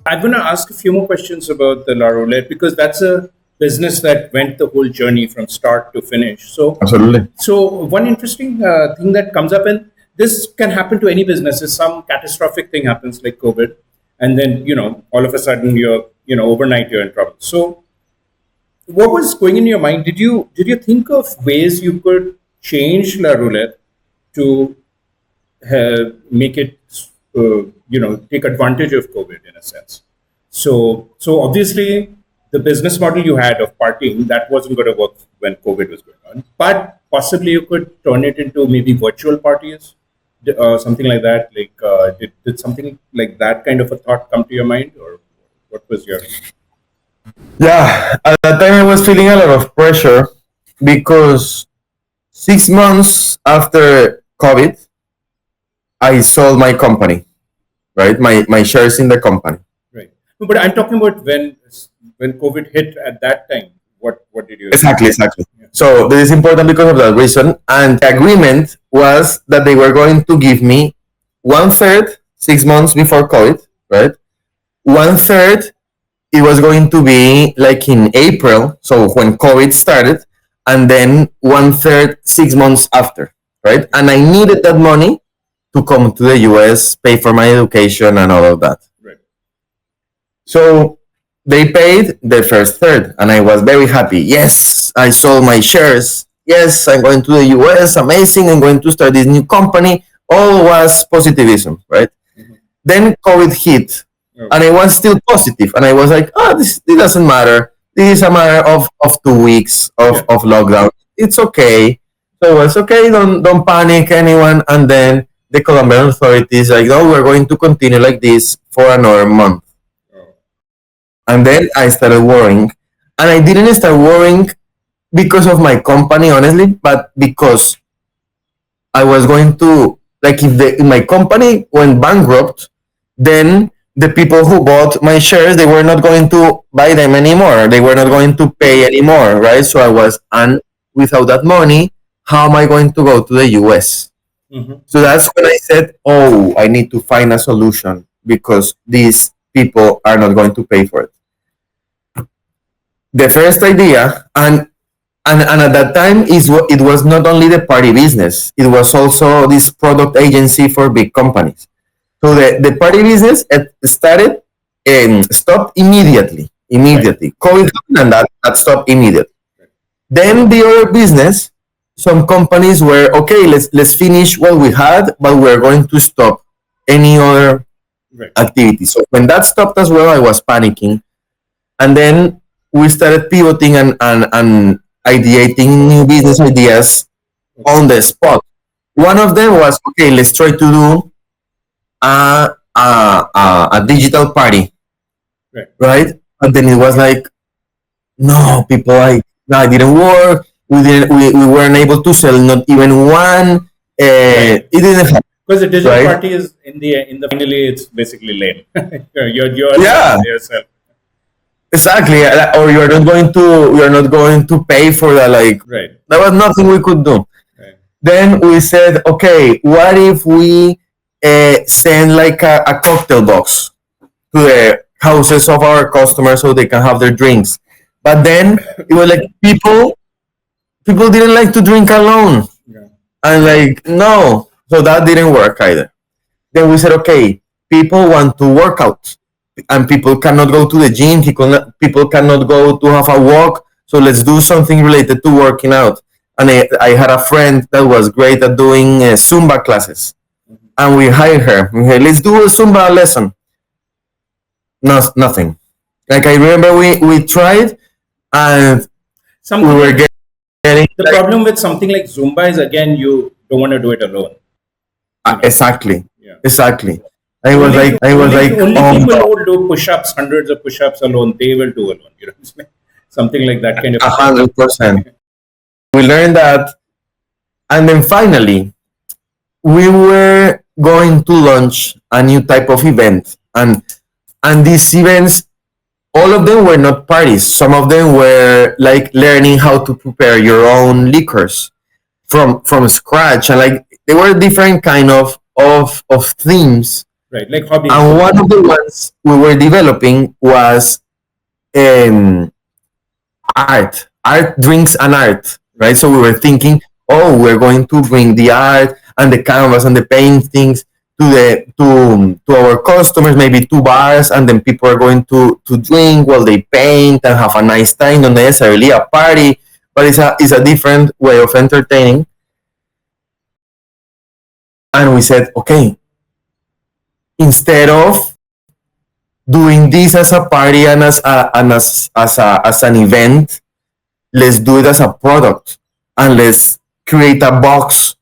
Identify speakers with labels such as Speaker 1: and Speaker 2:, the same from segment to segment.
Speaker 1: I'm going to ask a few more questions about the La Roulette because that's a business that went the whole journey from start to finish.
Speaker 2: Absolutely.
Speaker 1: So one interesting thing that comes up, and this can happen to any business, is some catastrophic thing happens like COVID, and then all of a sudden you're overnight you're in trouble. So what was going in your mind? Did you think of ways you could change La Roulette to make it take advantage of COVID in a sense? So obviously the business model you had of partying, that wasn't going to work when COVID was going on, but possibly you could turn it into maybe virtual parties, something like that. Like did something like that kind of a thought come to your mind, or what was your?
Speaker 2: Yeah, at that time I was feeling a lot of pressure because 6 months after COVID, I sold my company, right? My shares in the company.
Speaker 1: Right. No, but I'm talking about when COVID hit at that time. What did you?
Speaker 2: Exactly.
Speaker 1: Yeah.
Speaker 2: So this is important because of that reason. And the agreement was that they were going to give me 1/3 6 months before COVID, right? 1/3 it was going to be like in April, so when COVID started, and then 1/3 6 months after, right? And I needed that money to come to the US, pay for my education and all of that.
Speaker 1: Right.
Speaker 2: So they paid the first third, and I was very happy. Yes, I sold my shares. Yes, I'm going to the US. Amazing. I'm going to start this new company. All was positivism, right?
Speaker 1: Mm-hmm.
Speaker 2: Then COVID hit, and I was still positive, and I was like, "Oh, this doesn't matter. This is a matter of 2 weeks of lockdown. It's okay." So it's okay. Don't panic, anyone. And then the Colombian authorities like, "No, we're going to continue like this for another month." And then I started worrying, and I didn't start worrying because of my company, honestly, but because I was going to, like, if my company went bankrupt, then the people who bought my shares, they were not going to buy them anymore. They were not going to pay anymore, right? So I was, and without that money, how am I going to go to the US?
Speaker 1: Mm-hmm.
Speaker 2: So that's when I said, oh, I need to find a solution because these people are not going to pay for it. The first idea, and at that time, it was not only the party business, it was also this product agency for big companies. So the party business started and stopped immediately. Right. COVID happened, and that stopped immediately. Right. Then the other business, some companies were, okay, let's finish what we had, but we're going to stop any other activity. So when that stopped as well, I was panicking. And then we started pivoting and ideating new business ideas on the spot. One of them was, okay, let's try to do a digital party, right? And then it was like, no, people like, no, it didn't work. We weren't able to sell not even one. It didn't happen.
Speaker 1: Because the digital party is in the finally it's basically lame. you're yourself.
Speaker 2: Exactly, or you're not going to pay for that. Like, there was nothing we could do. Right. Then we said, okay, what if we send like a cocktail box to the houses of our customers so they can have their drinks? But then it was like people didn't like to drink alone, and like no, so that didn't work either. Then we said, okay, people want to work out. And people cannot go to the gym. People cannot go to have a walk. So let's do something related to working out. And I had a friend that was great at doing Zumba classes. And we hired her. We said, let's do a Zumba lesson. Nothing. Like I remember we tried, and we were getting...
Speaker 1: The problem with something like Zumba is, again, you don't want to do it alone.
Speaker 2: Exactly. Yeah. Exactly. I was like,
Speaker 1: only people who do push-ups, hundreds of push-ups alone, they will do alone. Something like that kind of.
Speaker 2: 100%. We learned that, and then finally, we were going to launch a new type of event, and these events, all of them were not parties. Some of them were like learning how to prepare your own liquors from scratch, and like they were different kind of themes.
Speaker 1: Right, like hobbies.
Speaker 2: And one of the ones we were developing was um, art, drinks and art, right?
Speaker 1: Right.
Speaker 2: So we were thinking, oh, we're going to bring the art and the canvas and the paintings to our customers, maybe two bars, and then people are going to drink while they paint and have a nice time, not necessarily a party, but it's a different way of entertaining. And we said, okay, instead of doing this as a party and as an event, let's do it as a product and let's create a box,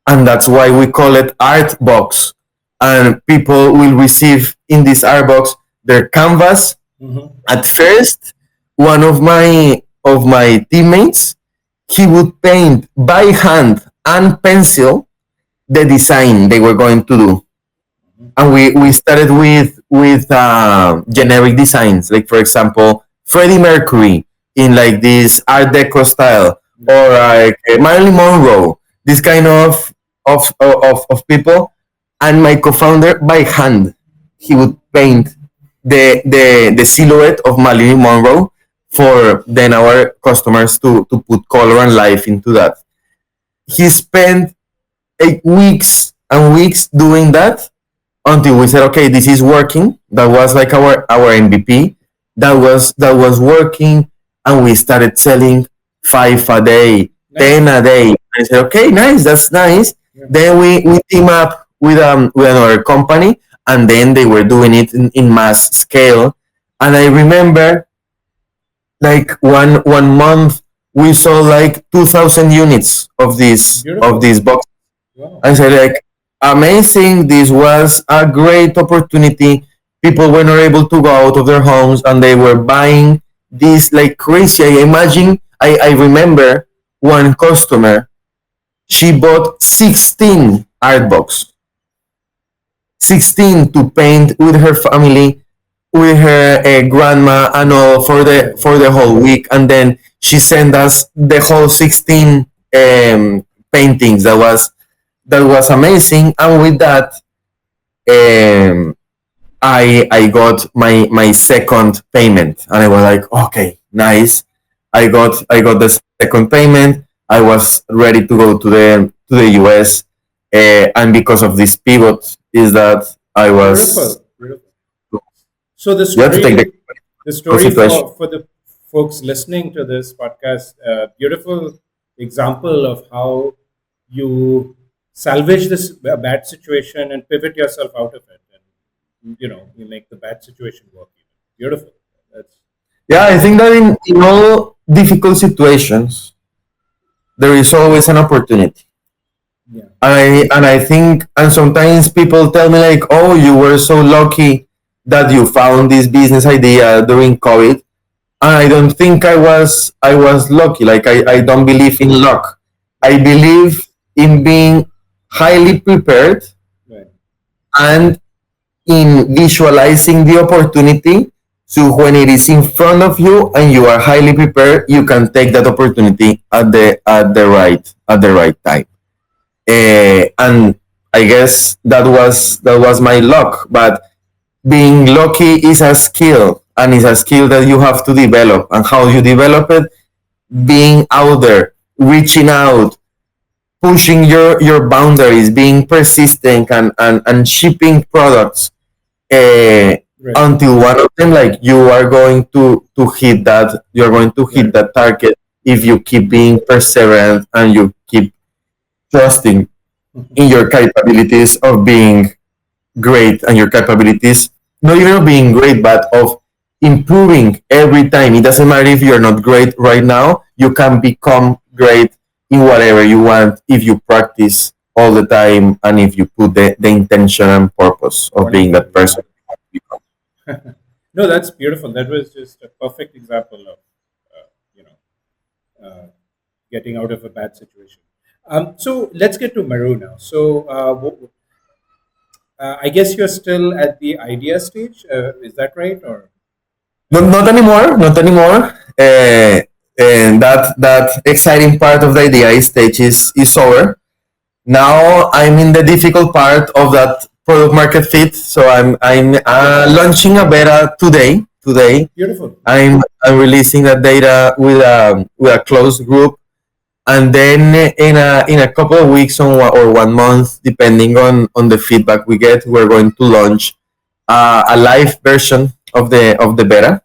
Speaker 2: and that's why we call it art box. And people will receive in this art box their canvas.
Speaker 1: Mm-hmm.
Speaker 2: At first, one of my teammates, he would paint by hand and pencil the design they were going to do.
Speaker 1: Mm-hmm.
Speaker 2: And we started with generic designs, like for example Freddie Mercury in like this Art Deco style,
Speaker 1: Right.
Speaker 2: or like Marilyn Monroe, this kind of people. And my co-founder, by hand, he would paint the silhouette of Marilyn Monroe for then our customers to put color and life into that. He spent 8 weeks and weeks doing that until we said, okay, this is working. That was like our MVP. That was working, and we started selling 5 a day, ten
Speaker 1: Nice.
Speaker 2: a day. I said, okay, nice, that's nice.
Speaker 1: Yeah.
Speaker 2: Then we team up with another company, and then they were doing it in mass scale. And I remember like one month we sold like 2,000 units of
Speaker 1: Beautiful.
Speaker 2: these boxes.
Speaker 1: Wow.
Speaker 2: I said, like, amazing. This was a great opportunity. People were not able to go out of their homes, and they were buying this like crazy. I remember one customer, she bought 16 art box, 16 to paint with her family, with her grandma and all for the
Speaker 1: Right.
Speaker 2: for the whole week. And then she sent us the whole 16 paintings. That was amazing. And with that, um, I got my second payment, and I was like, okay, nice. I got the second payment. I was ready to go to the US, and because of this pivot, is that I was
Speaker 1: Beautiful. Beautiful. So
Speaker 2: you have to take
Speaker 1: the
Speaker 2: the
Speaker 1: story
Speaker 2: situation.
Speaker 1: for the folks listening to this podcast, beautiful example of how you salvage this bad situation and pivot yourself out of it, and you make the bad situation work. Beautiful. That's
Speaker 2: Yeah, I think that in all difficult situations, there is always an opportunity.
Speaker 1: yeah.
Speaker 2: And I think, and sometimes people tell me like, oh, you were so lucky that you found this business idea during COVID. And I don't think I was lucky. Like I
Speaker 1: Right.
Speaker 2: don't believe in luck. I
Speaker 1: Right.
Speaker 2: believe in being highly prepared
Speaker 1: Right.
Speaker 2: and in visualizing the opportunity. So when it is in front of you and you are highly prepared, you can take that opportunity at the right time. And I guess that was my luck. But being lucky is a skill, and it's a skill that you have to develop. And how you develop it, being out there, reaching out, pushing your boundaries, being persistent, and shipping products, uh,
Speaker 1: Right.
Speaker 2: until one of them, like, you're going to hit
Speaker 1: Right.
Speaker 2: that target if you keep being perseverant and you keep trusting in your capabilities of being great, and your capabilities not even of being great but of improving every time. It doesn't matter if you're not great right now, you can become great in whatever you want if you practice all the time, and if you put the intention and purpose of being
Speaker 1: Wonderful.
Speaker 2: that
Speaker 1: Yeah.
Speaker 2: person you want to become.
Speaker 1: No, that's beautiful. That was just a perfect example of uh, you know uh, getting out of a bad situation. So let's get to Meroo now. So I guess you're still at the idea stage. Is that right? Or
Speaker 2: Not anymore, not anymore. And that exciting part of the idea stage is over. Now I'm in the difficult part of that product market fit. So I'm launching a beta today. Today,
Speaker 1: Beautiful.
Speaker 2: I'm releasing that data with a closed group, and then in a couple of weeks or 1 month, depending on the feedback we get, we're going to launch a live version of the beta.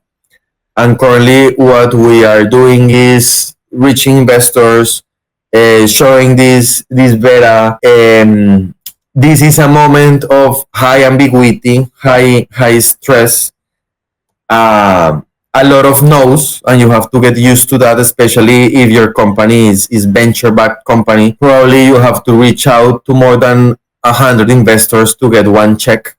Speaker 2: And currently, what we are doing is reaching investors, showing this beta. This is a moment of high ambiguity, high stress, uh, a lot of no's, and you have to get used to that, especially if your company is venture backed company. Probably you have to reach out to more than 100 investors to get one check.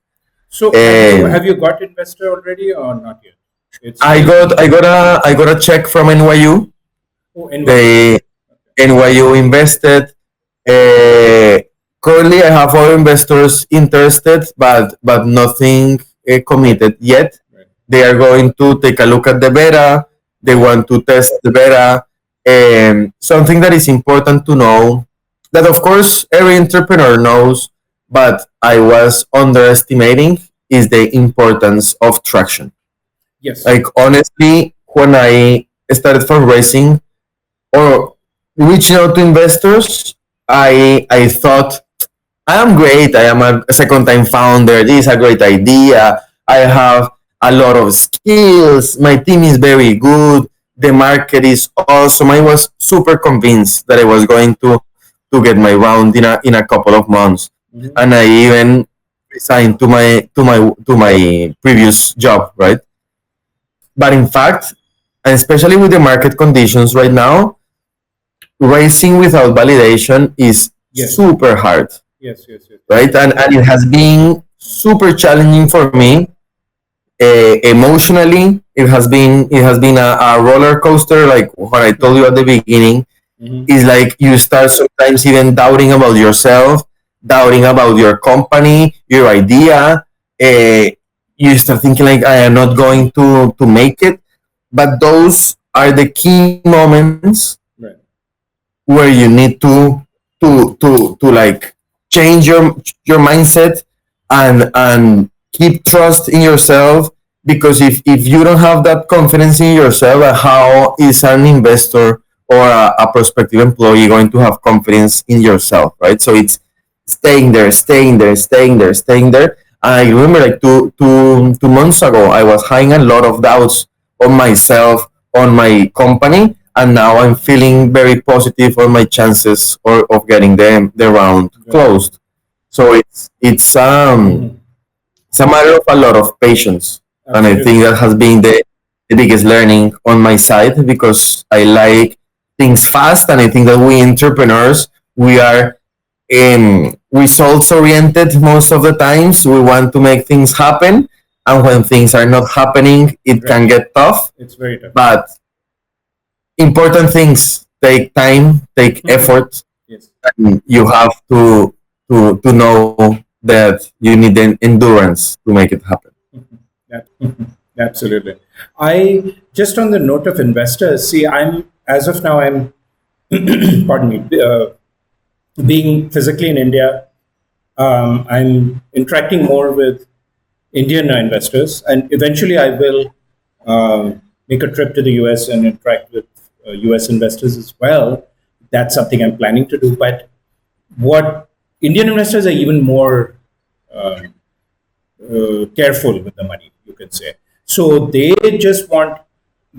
Speaker 1: So have you got investor already or not yet? It's still
Speaker 2: I got a check from NYU.
Speaker 1: NYU.
Speaker 2: They NYU invested. Uh, Currently, I have other investors interested, but nothing committed yet.
Speaker 1: Right.
Speaker 2: They are going to take a look at the beta. They want to test the beta. Something that is important to know, that of course every entrepreneur knows, but I was underestimating, is the importance of traction.
Speaker 1: Yes.
Speaker 2: Like honestly, when I started fundraising or reaching out to investors, I thought I am great. I am a second time founder. This is a great idea. I have a lot of skills. My team is very good. The market is awesome. I was super convinced that I was going to get my round in a couple of months.
Speaker 1: Mm-hmm.
Speaker 2: And I even resigned to my previous job, right? But in fact, and especially with the market conditions right now, racing without validation is
Speaker 1: Yes.
Speaker 2: super hard,
Speaker 1: Yes. Yes. Yes.
Speaker 2: right? And it has been super challenging for me emotionally. It has been a roller coaster. Like what I told you at the beginning,
Speaker 1: Mm-hmm.
Speaker 2: is like you start sometimes even doubting about yourself, doubting about your company, your idea. Uh, you start thinking like I am not going to make it. But those are the key moments
Speaker 1: Right.
Speaker 2: where you need to like change your mindset and keep trust in yourself, because if you don't have that confidence in yourself, how is an investor or a prospective employee going to have confidence in yourself, right? So it's staying there. I remember like two months ago, I was having a lot of doubts on myself, on my company, and now I'm feeling very positive on my chances of getting the round closed. So
Speaker 1: Mm-hmm.
Speaker 2: it's a matter of a lot of patience, and I think
Speaker 1: Absolutely.
Speaker 2: that has been the biggest learning on my side, because I like things fast, and I think that we entrepreneurs, we are results oriented most of the times. We want to make things happen, and when things are not happening, it
Speaker 1: Right.
Speaker 2: can get tough.
Speaker 1: It's very tough.
Speaker 2: But important things take time, take effort,
Speaker 1: Yes.
Speaker 2: and you have to know that you need an endurance to make it happen.
Speaker 1: That, absolutely. I just on the note of investors, see, I'm as of now, I'm pardon me, being physically in India, I'm interacting more with Indian investors, and eventually I will make a trip to the US and interact with US investors as well. That's something I'm planning to do. But what Indian investors are even more careful with the money, you can say. So they just want,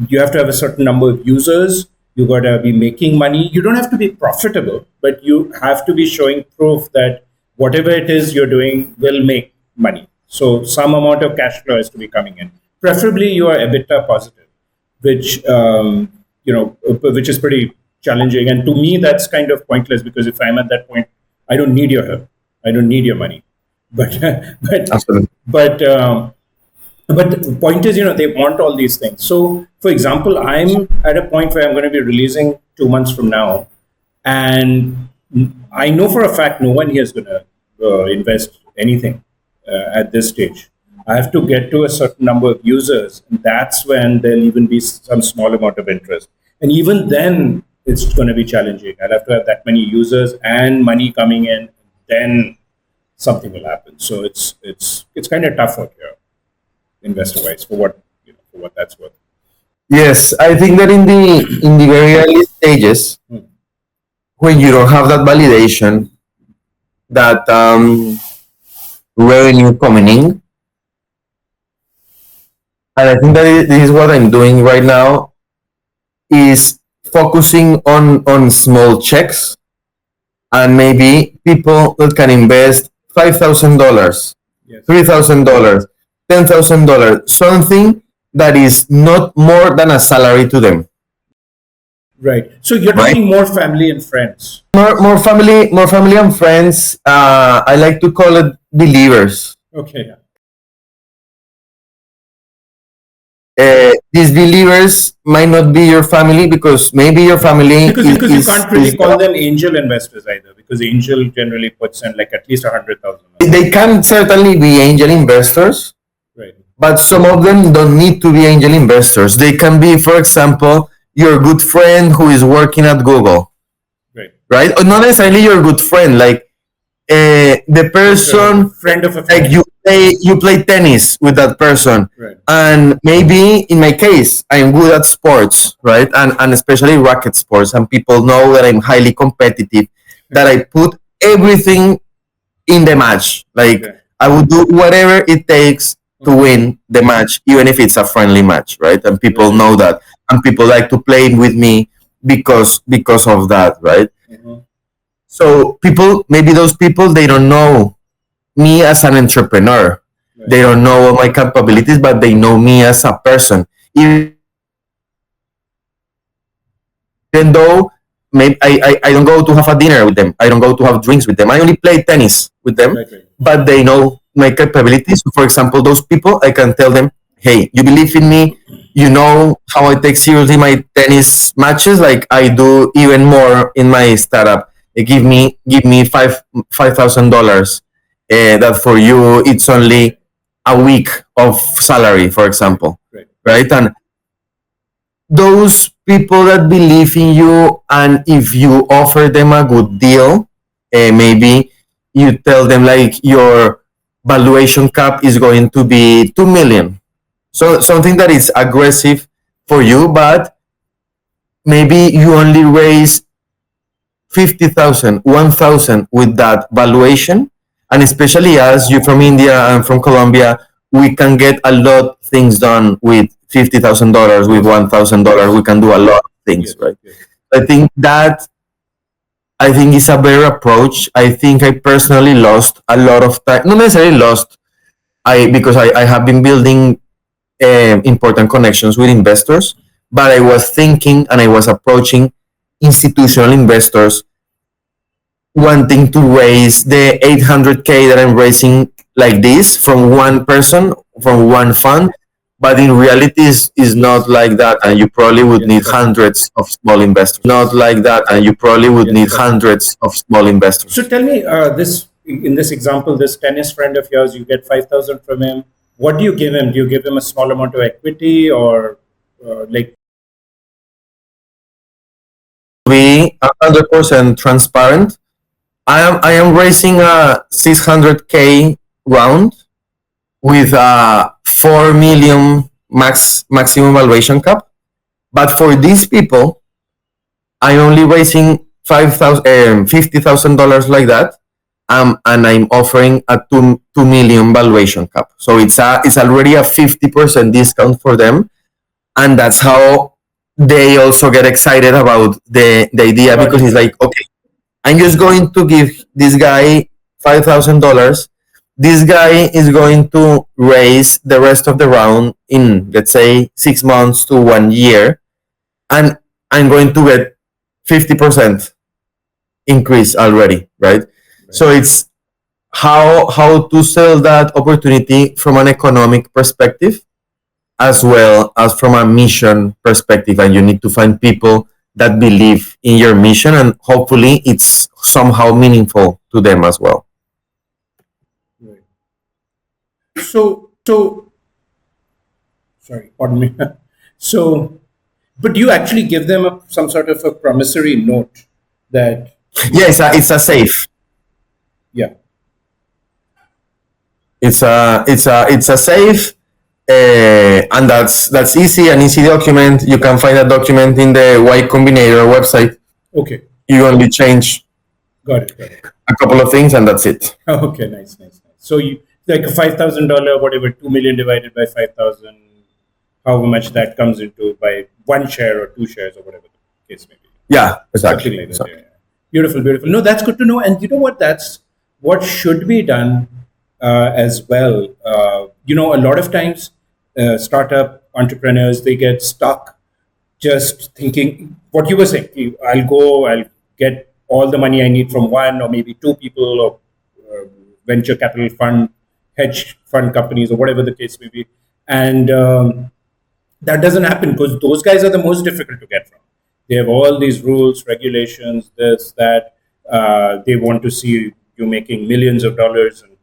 Speaker 1: you have to have a certain number of users, you got to be making money. You don't have to be profitable, but you have to be showing proof that whatever it is you're doing will make money. So some amount of cash flow has to be coming in. Preferably you are EBITDA positive, which which is pretty challenging. And to me, that's kind of pointless, because if I'm at that point, I don't need your help, I don't need your money. But but
Speaker 2: Absolutely.
Speaker 1: but but the point is, they want all these things. So, for example, I'm at a point where I'm going to be releasing 2 months from now, and I know for a fact no one here is going to invest anything at this stage. I have to get to a certain number of users, and that's when there'll even be some small amount of interest. And even then, it's going to be challenging. I'll have to have that many users and money coming in. Then something will happen. So it's kind of tough out here, investor wise, for what for what that's worth.
Speaker 2: Yes, I think that in the very early stages,
Speaker 1: Hmm.
Speaker 2: when you don't have that validation, that revenue coming in, and I think that this is what I'm doing right now, is focusing on small checks, and maybe people that can invest $5,000,
Speaker 1: Yes.
Speaker 2: $3,000, $10,000, something that is not more than a salary to them,
Speaker 1: Right. So you're
Speaker 2: right?
Speaker 1: talking more family and friends.
Speaker 2: More family and friends. I like to call it believers.
Speaker 1: Okay. Yeah.
Speaker 2: These believers might not be your family, because maybe your family
Speaker 1: Because you
Speaker 2: is
Speaker 1: can't really call them angel investors either, because angel generally puts in like at least 100,000.
Speaker 2: they can certainly be angel investors,
Speaker 1: Right.
Speaker 2: but some of them don't need to be angel investors. They can be, for example, your good friend who is working at Google,
Speaker 1: Right.
Speaker 2: right? Or not necessarily your good friend, like the person,
Speaker 1: Friend of a
Speaker 2: like
Speaker 1: friend.
Speaker 2: you play tennis with that person,
Speaker 1: Right.
Speaker 2: and maybe in my case I'm good at sports, right? And especially racket sports, and people know that I'm highly competitive, that I put everything in the match. Like,
Speaker 1: Okay.
Speaker 2: I would do whatever it takes to win the match, even if it's a friendly match, right? And people
Speaker 1: Right.
Speaker 2: know that, and people like to play with me because of that, right?
Speaker 1: Mhm.
Speaker 2: So people, maybe those people, they don't know me as an entrepreneur.
Speaker 1: Right.
Speaker 2: They don't know all my capabilities, but they know me as a person. Even though maybe I don't go to have a dinner with them, I don't go to have drinks with them, I only play tennis with them,
Speaker 1: Right. Right.
Speaker 2: but they know my capabilities. For example, those people, I can tell them, hey, you believe in me, you know how I take seriously my tennis matches, like I do even more in my startup. Give me $5,000. That for you it's only a week of salary, for example,
Speaker 1: Right.
Speaker 2: right? And those people that believe in you, and if you offer them a good deal, maybe you tell them like your valuation cap is going to be 2 million, so something that is aggressive for you, but maybe you only raise 50,000, 1,000 with that valuation. And especially as you from India and from Colombia, we can get a lot things done with $50,000, with
Speaker 1: Yes.
Speaker 2: $1,000. We can do a lot of things,
Speaker 1: Yes.
Speaker 2: right?
Speaker 1: Yes.
Speaker 2: I think it's a better approach. I think I personally lost a lot of time, not necessarily lost, because I have been building important connections with investors, but I was thinking and I was approaching institutional investors wanting to raise the 800K that I'm raising like this from one person, from one fund. But in reality, is not like that, and you probably would
Speaker 1: Yes.
Speaker 2: need hundreds of small investors. Not like that, and you probably would
Speaker 1: Yes.
Speaker 2: need hundreds of small
Speaker 1: So
Speaker 2: investors.
Speaker 1: tell me, this in this example, this tennis friend of yours, you get 5,000 from him. What do you give him? Do you give him a small amount of equity, or like?
Speaker 2: To be 100% transparent, I am raising a 600K round with a 4 million maximum valuation cap. But for these people, I'm only raising $50,000 like that, and I'm offering a 2 million valuation cap. So it's already a 50% discount for them, and that's how they also get excited about the idea,
Speaker 1: About
Speaker 2: because
Speaker 1: you,
Speaker 2: it's
Speaker 1: right?
Speaker 2: like, okay, I'm just going to give this guy $5,000. This guy is going to raise the rest of the round in, let's say, 6 months to 1 year, and I'm going to get 50% increase already, right?
Speaker 1: Right.
Speaker 2: So it's how to sell that opportunity from an economic perspective, as well as from a mission perspective, and you need to find people that believe in your mission, and hopefully it's somehow meaningful to them as well.
Speaker 1: Right. So sorry, pardon me. So, but do you actually give them some sort of a promissory note that,
Speaker 2: Yeah, it's a safe.
Speaker 1: yeah,
Speaker 2: It's a safe, and that's easy document. You can find a document in the Y Combinator website.
Speaker 1: Okay.
Speaker 2: You only change
Speaker 1: Got it. Got it.
Speaker 2: a couple of things, and that's it.
Speaker 1: Okay. Nice. Nice. Nice. So you like a $5,000, whatever, 2 million divided by 5,000, however much that comes into by one share or two shares or whatever the case may be.
Speaker 2: Yeah, exactly.
Speaker 1: Something like that. Yeah, yeah. Beautiful, beautiful. No, that's good to know. And you know what? That's what should be done as well. A lot of times, startup entrepreneurs they get stuck just thinking what you were saying. I'll get all the money I need from one or maybe two people or venture capital fund, hedge fund companies or whatever the case may be, and that doesn't happen because those guys are the most difficult to get from. They have all these rules, regulations, this, that. They want to see you making millions of dollars, and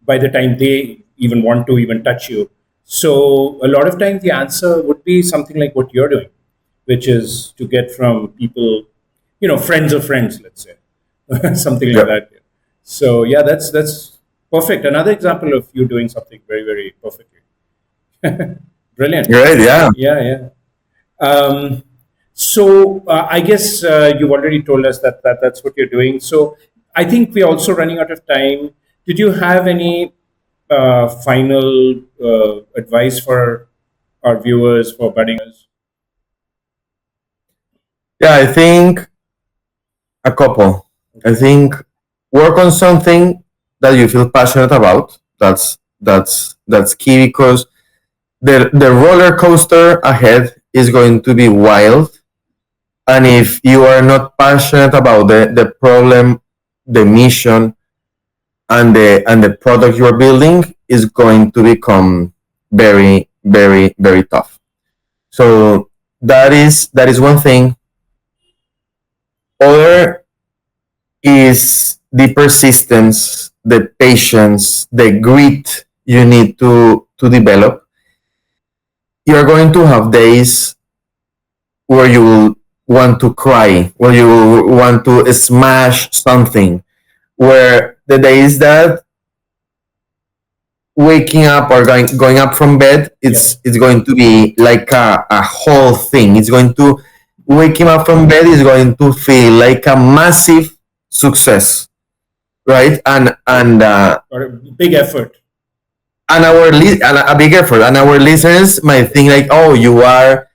Speaker 1: by the time they even want to even touch you. So a lot of times the answer would be something like what you're doing, which is to get from people, friends of friends, let's say, something like
Speaker 2: Yeah.
Speaker 1: that. So yeah, that's perfect. Another example of you doing something very, very perfectly. Brilliant.
Speaker 2: Great. Yeah.
Speaker 1: Yeah, yeah. Um, so I guess you've already told us that's what you're doing. So I think we're also running out of time. Did you have any final advice for our viewers, for budding?
Speaker 2: Yeah. I think a couple. I
Speaker 1: Okay.
Speaker 2: think work on something that you feel passionate about. That's key, because the roller coaster ahead is going to be wild. And if you are not passionate about the problem, the mission, and the product you are building, is going to become very, very, very tough. So that is one thing. Other is the persistence, the patience, the grit you need to develop. You're going to have days where you will want to cry, where you will want to smash something, where the days that waking up or going up from bed, it's going to be like a whole thing. It's going to Waking up from bed is going to feel like a massive success, right?
Speaker 1: Or a big effort.
Speaker 2: And a big effort, and our listeners might think like, oh, you are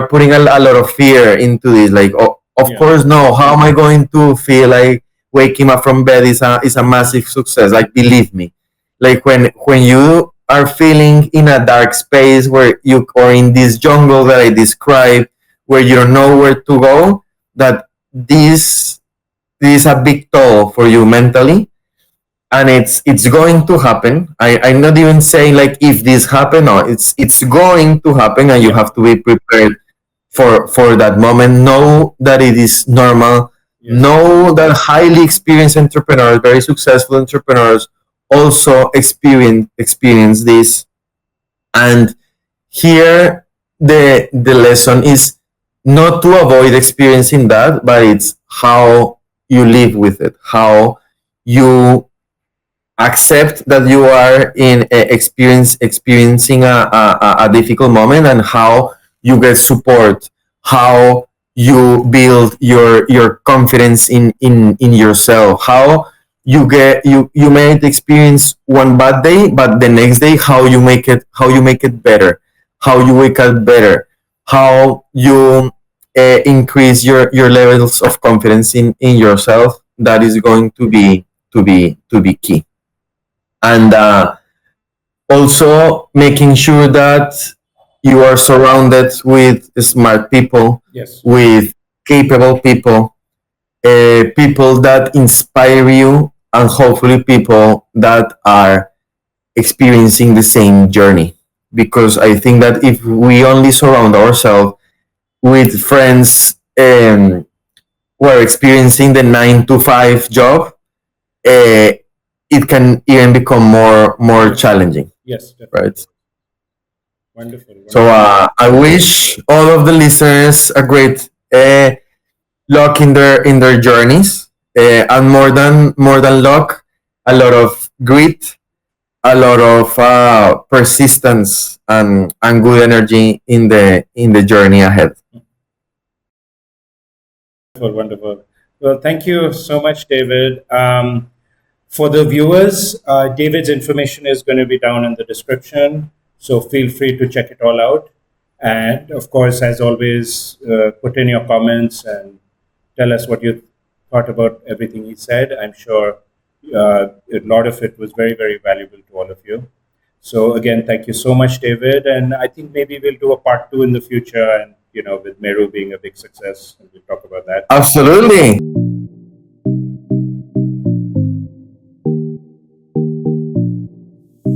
Speaker 2: putting a lot of fear into this, like, oh, of
Speaker 1: Yeah.
Speaker 2: course, no, how am I going to feel like waking up from bed is a massive success? Like, believe me, like when you are feeling in a dark space, where you or in this jungle that I described, where you don't know where to go, that this is a big toll for you mentally, and it's going to happen. I'm not even saying like if this happen, or it's going to happen, and you
Speaker 1: Yeah.
Speaker 2: have to be prepared for that moment. Know that it is normal.
Speaker 1: Yes.
Speaker 2: Know that highly experienced entrepreneurs, very successful entrepreneurs, also experience this. And here, the lesson is not to avoid experiencing that, but it's how you live with it, how you accept that you are experiencing a difficult moment, and how you get support, how you build your confidence in yourself, how you may experience one bad day, but the next day, how you make it better, how you wake up better, how you increase your levels of confidence in yourself. That is going to be key. And also making sure that you are surrounded with smart people,
Speaker 1: Yes.
Speaker 2: with capable people, people that inspire you, and hopefully people that are experiencing the same journey. Because I think that if we only surround ourselves with friends who are experiencing the 9 to 5 job, it can even become more
Speaker 1: Yes.
Speaker 2: challenging,
Speaker 1: Yes. Definitely.
Speaker 2: right?
Speaker 1: Wonderful.
Speaker 2: So
Speaker 1: Wonderful.
Speaker 2: I wish all of the listeners a great luck in their journeys, and more than luck, a lot of grit, a lot of persistence, and good energy in the journey ahead.
Speaker 1: Wonderful, wonderful. Well, thank you so much, David. For the viewers, David's information is going to be down in the description, so feel free to check it all out. And of course, as always, put in your comments and tell us what you thought about everything he said. I'm sure a lot of it was very, very valuable to all of you. So again, thank you so much, David. And I think maybe we'll do a part two in the future, and with Meroo being a big success, and we'll talk about that.
Speaker 2: Absolutely.